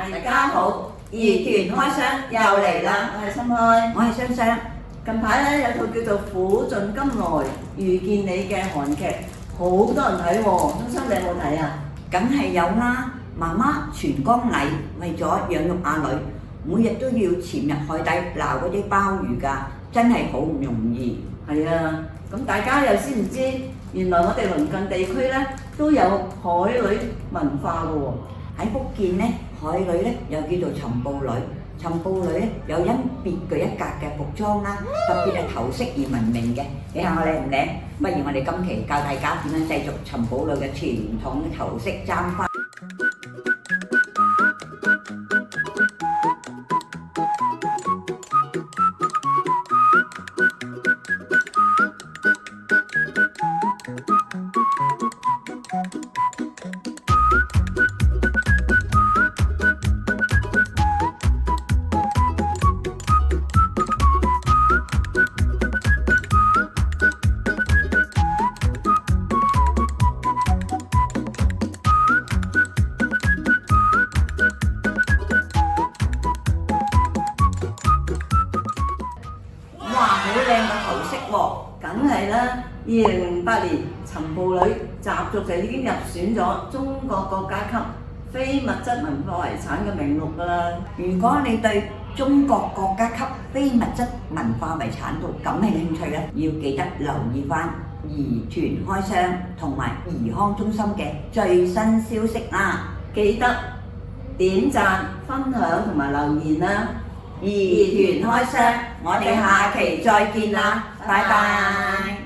大家好，義團開箱又嚟啦！我係心開，我係雙雙。近排咧有套叫做《苦盡甘來遇見你》嘅韓劇，好多人睇喎。中心你有冇睇啊？梗係有啦！媽媽全江禮為咗養育阿女，每日都要潛入海底撈嗰啲鮑魚㗎，真係好唔容易。係啊，咁大家又知唔知原來我哋鄰近地區咧都有海女文化㗎喎？喺福建呢，海女呢又叫做尋寶女。尋寶女呢有因別具一格嘅服裝啦，特別係頭飾而聞名嘅。你睇我靚唔靚？不如我哋今期教大家點樣製作尋寶女嘅傳統頭飾簪花。好靚嘅頭飾喎！梗係啦，2008年尋寶女習俗就已經入選咗中國國家級非物質文化遺產嘅名錄㗎啦。如果你對中國國家級非物質文化遺產度感興趣咧，要記得留意翻義團開箱同埋怡康中心嘅最新消息啦！記得點讚、分享同埋留言啦！義團開箱，我哋下期再見啦，拜拜。